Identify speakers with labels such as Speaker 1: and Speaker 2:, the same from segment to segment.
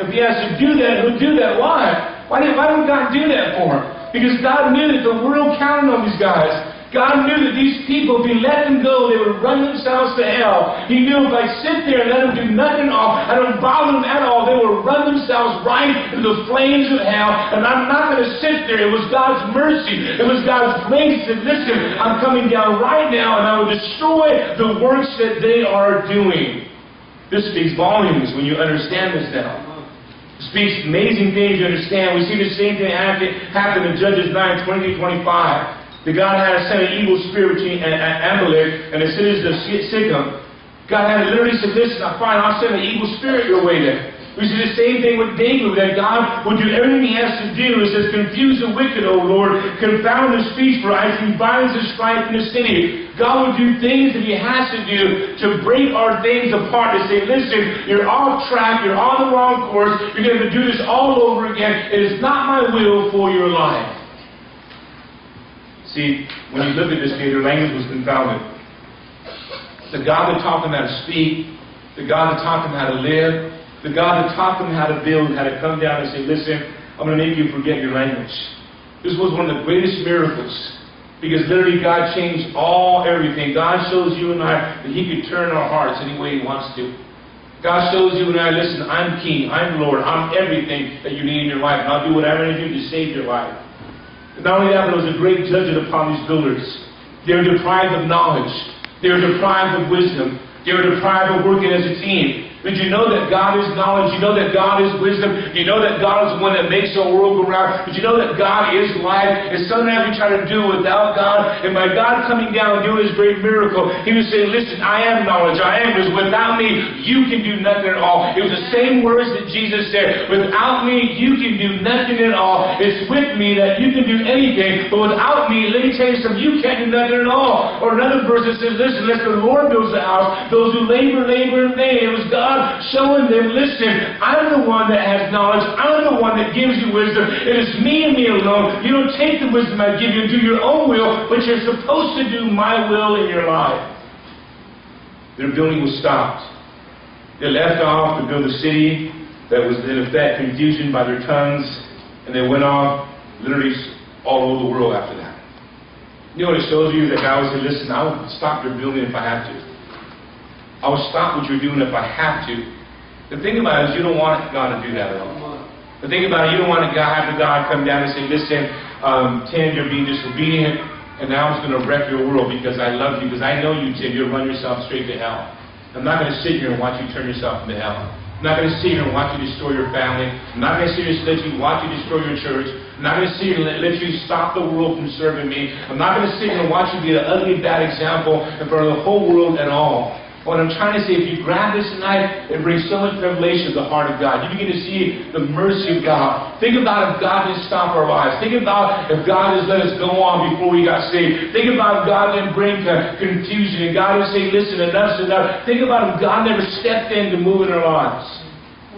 Speaker 1: if he has to do that, he'll do that. Why? Why would God do that for him? Because God knew that the world counted on these guys. God knew that these people, if He let them go, they would run themselves to hell. He knew if I sit there and let them do nothing at all, I don't bother them at all, they will run themselves right into the flames of hell. And I'm not going to sit there. It was God's mercy. It was God's grace that, listen, I'm coming down right now and I will destroy the works that they are doing. This speaks volumes when you understand this now. It speaks amazing things you understand. We see the same thing happen in Judges 9, 20-25. That God had to send an evil spirit between Amalek and the cities of Sikkim. God had to literally say, listen, I'll send an evil spirit your way there. We see the same thing with David, that God would do everything He has to do. It says, confuse the wicked, O Lord, confound the speech, for I see violence and strife in the city. God would do things that He has to do to break our things apart, to say, listen, you're off track, you're on the wrong course, you're going to do this all over again. It is not my will for your life. See, when you look at this day, their language was confounded. The God that taught them how to speak, the God that taught them how to live, the God that taught them how to build, had to come down and say, listen, I'm going to make you forget your language. This was one of the greatest miracles. Because literally God changed everything. God shows you and I that He can turn our hearts any way He wants to. God shows you and I, listen, I'm King, I'm Lord, I'm everything that you need in your life. And I'll do whatever I do to save your life. And not only that, but it was a great judgment upon these builders. They were deprived of knowledge. They were deprived of wisdom. They were deprived of working as a team. But you know that God is knowledge. You know that God is wisdom. You know that God is the one that makes the world go round. But you know that God is life. And sometimes we try to do without God. And by God coming down and doing His great miracle, He was saying, listen, I am knowledge. I am because without me, you can do nothing at all. It was the same words that Jesus said. Without me, you can do nothing at all. It's with me that you can do anything. But without me, let me tell you something, you can't do nothing at all. Or another verse that says, listen, unless the Lord builds the house, those who labor in vain. It was God showing them, listen, I'm the one that has knowledge. I'm the one that gives you wisdom. It is me and me alone. You don't take the wisdom I give you and do your own will, but you're supposed to do my will in your life. Their building was stopped. They left off to build a city that was in effect confusion by their tongues, and they went off literally all over the world after that. You know what it shows you? That God was saying, listen, I will stop your building if I have to. I will stop what you're doing if I have to. The thing about it is you don't want God to do that at all. The thing about it, you don't want to have God come down and say, listen, Tim, you're being disobedient, and now I'm going to wreck your world because I love you, because I know you, Tim, you'll run yourself straight to hell. I'm not going to sit here and watch you turn yourself into hell. I'm not going to sit here and watch you destroy your family. I'm not going to sit here and let you watch you destroy your church. I'm not going to sit here and let you stop the world from serving me. I'm not going to sit here and watch you be an ugly, bad example in front of the whole world at all. What I'm trying to say, if you grab this tonight, it brings so much revelation to the heart of God. You begin to see the mercy of God. Think about if God didn't stop our lives. Think about if God has let us go on before we got saved. Think about if God didn't bring confusion and God didn't say, listen, enough's enough. Think about if God never stepped in to move in our lives.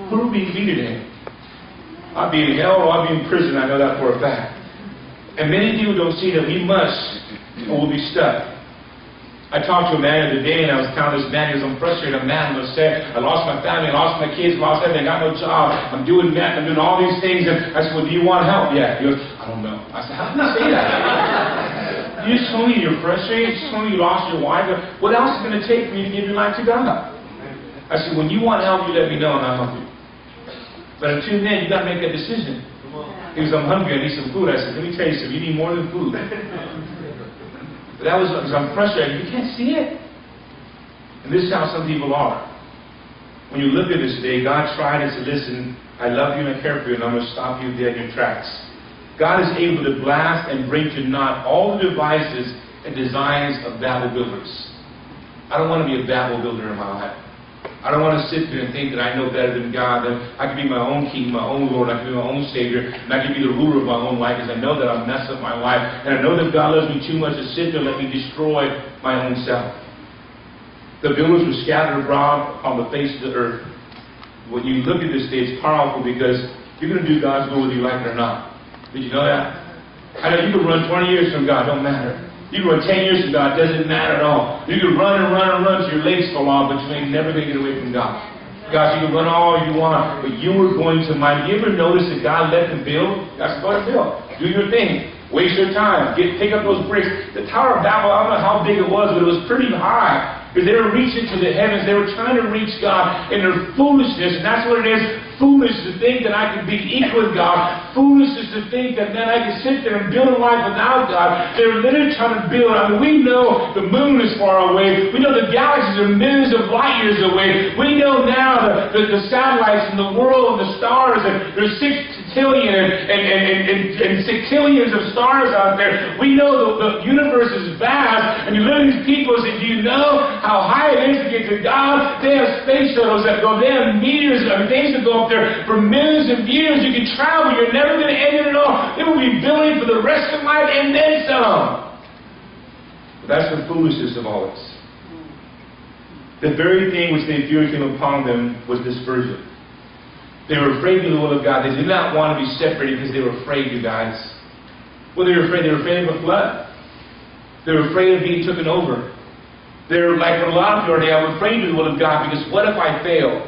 Speaker 1: Who would we be today? I'd be in hell or I'd be in prison. I know that for a fact. And many people don't see that we must or we'll be stuck. I talked to a man the other day, and I was telling this man, he was, I'm frustrated, I'm mad, I'm upset, I lost my family, I lost my kids, lost everything, I got no job, I'm doing that, I'm doing all these things, and I said, well, do you want help? Yeah. He goes, I don't know. I said, how can you say that? You just told me you're frustrated, you just told me you lost your wife, what else is it going to take for you to give your life to God? I said, when you want help, you let me know, and I'll help you. But until then, you got to make that decision. He goes, I'm hungry, I need some food. I said, let me tell you something, you need more than food. But that was because I'm frustrated. You can't see it. And this is how some people are. When you look at this today, God tried and said, listen, I love you and I care for you, and I'm going to stop you dead in your tracks. God is able to blast and bring to naught all the devices and designs of Babel builders. I don't want to be a Babel builder in my life. I don't want to sit there and think that I know better than God, that I can be my own king, my own Lord, I can be my own Savior, and I can be the ruler of my own life, because I know that I've messed up my life, and I know that God loves me too much to sit there and let me destroy my own self. The builders were scattered abroad on the face of the earth. When you look at this day, it's powerful, because you're going to do God's will whether you like it or not. Did you know that? I know you can run 20 years from God, don't matter. You can run 10 years from God, doesn't matter at all. You can run and run and run till your legs fall off, but you ain't never going to get away from God. God, you can run all you want, but you were going to mine. You ever notice that God let them build? God said, go ahead and build. Do your thing. Waste your time. Pick up those bricks. The Tower of Babel, I don't know how big it was, but it was pretty high. Because they were reaching to the heavens. They were trying to reach God in their foolishness. And that's what it is. Foolish to think that I could be equal with God. Foolish is to think that, man, I could sit there and build a life without God. They were literally trying to build. I mean, we know the moon is far away. We know the galaxies are millions of light years away. We know now the satellites and the world and the stars. And there's 6 trillion and sextillions of stars out there. We know the universe is vast. And you look at these people and say, do you know how high it is to get to God? They have space shuttles that go. They have meteors. I mean, things that go up there for millions of years. You can travel. You're never going to end it at all. It will be building for the rest of life and then some. But that's the foolishness of all this. The very thing which they feared came upon them was dispersion. They were afraid of the will of God. They did not want to be separated because they were afraid, you guys. Well, they were afraid. They were afraid of a flood. They were afraid of being taken over. They're like what a lot of people are. They are afraid of the will of God because what if I fail?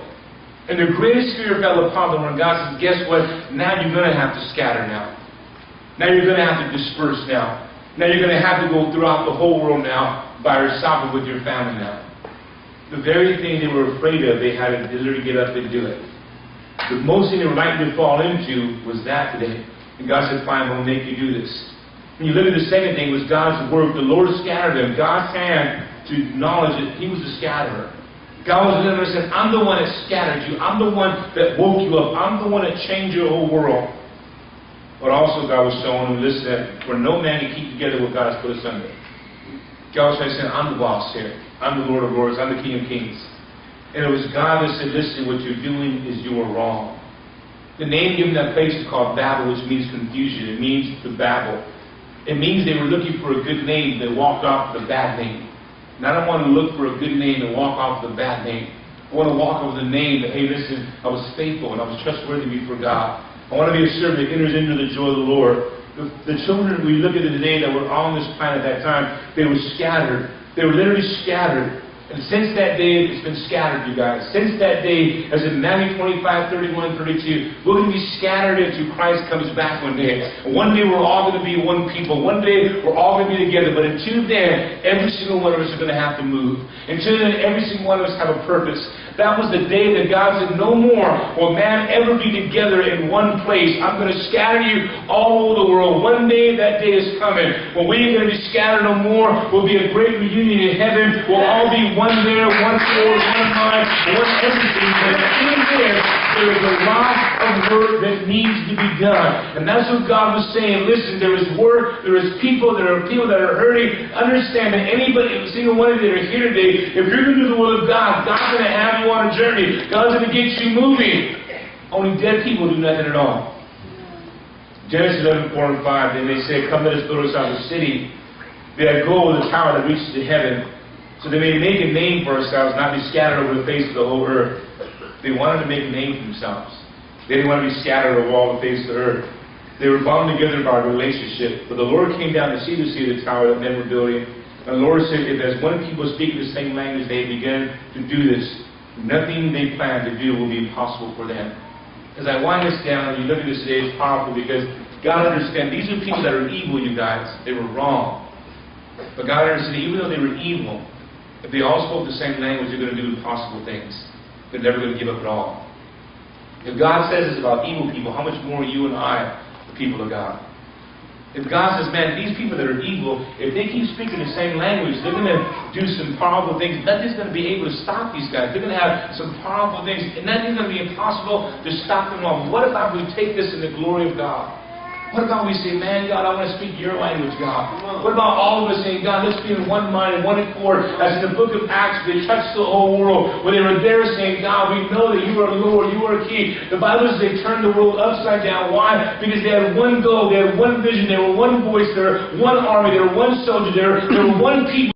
Speaker 1: And the greatest fear fell upon them when God says, guess what? Now you're going to have to scatter now. Now you're going to have to disperse now. Now you're going to have to go throughout the whole world now by yourself and with your family now. The very thing they were afraid of, they had to literally get up and do it. The most thing they were likely to fall into was that today. And God said, fine, we'll make you do this. When you look at the second thing, was God's work. The Lord scattered them. God's hand to acknowledge that He was the scatterer. God was literally saying, I'm the one that scattered you. I'm the one that woke you up. I'm the one that changed your whole world. But also God was showing them, listen, that for no man can keep together what God has put asunder. God was saying, I'm the boss here. I'm the Lord of Lords. I'm the King of Kings. And it was God that said, listen, what you're doing is you are wrong. The name given that place is called Babel, which means confusion. It means the Babel. It means they were looking for a good name. They walked off the bad name. And I don't want to look for a good name and walk off the bad name. I want to walk over the name that, hey, listen, I was faithful and I was trustworthy before God. I want to be a servant that enters into the joy of the Lord. The children, we look at it today that were on this planet at that time, they were scattered. They were literally scattered. And since that day, it's been scattered, you guys. Since that day, as in Matthew 25, 31, 32, we're going to be scattered until Christ comes back one day. One day we're all going to be one people. One day we're all going to be together. But until then, every single one of us are going to have to move. Until then, every single one of us have a purpose. That was the day that God said, no more will man ever be together in one place. I'm going to scatter you all over the world. One day, that day is coming. When we ain't going to be scattered no more, we'll be a great reunion in heaven. We'll all be one there, one soul, one mind, one everything. But in there is a lot of work that needs to be done. And that's what God was saying. Listen, there is work, there is people, there are people that are hurting. Understand that anybody, single one of you that are here today, if you're going to do the will of God, God's going to have you on a journey. God's going to get you moving. Only dead people do nothing at all. Genesis 11, 4 and 5, then they say, come let us build ourselves a city. They had a goal with a tower that reaches to heaven. So they may make a name for ourselves, not be scattered over the face of the whole earth. They wanted to make a name for themselves. They didn't want to be scattered over all the face of the earth. They were bound together by a relationship. But the Lord came down to see the tower that men were building. And the Lord said, if as one people speaking the same language, they begin to do this, nothing they plan to do will be impossible for them. As I wind this down, and you look at this today, it's powerful because God understands these are people that are evil, you guys. They were wrong. But God understands even though they were evil, if they all spoke the same language, they're going to do impossible things. They're never going to give up at all. If God says this about evil people, how much more you and I, the people of God? If God says, man, these people that are evil, if they keep speaking the same language, they're going to do some powerful things. Nothing's going to be able to stop these guys. They're going to have some powerful things. And nothing's going to be impossible to stop them all. What about we take this in the glory of God? What about we say, man, God, I want to speak your language, God? What about all of us saying, God, let's be in one mind and one accord? As in the book of Acts, they touched the whole world. When they were there saying, God, we know that you are Lord, you are King. The Bible says they turned the world upside down. Why? Because they had one goal, they had one vision, they were one voice, they were one army, they were one soldier, they were one people.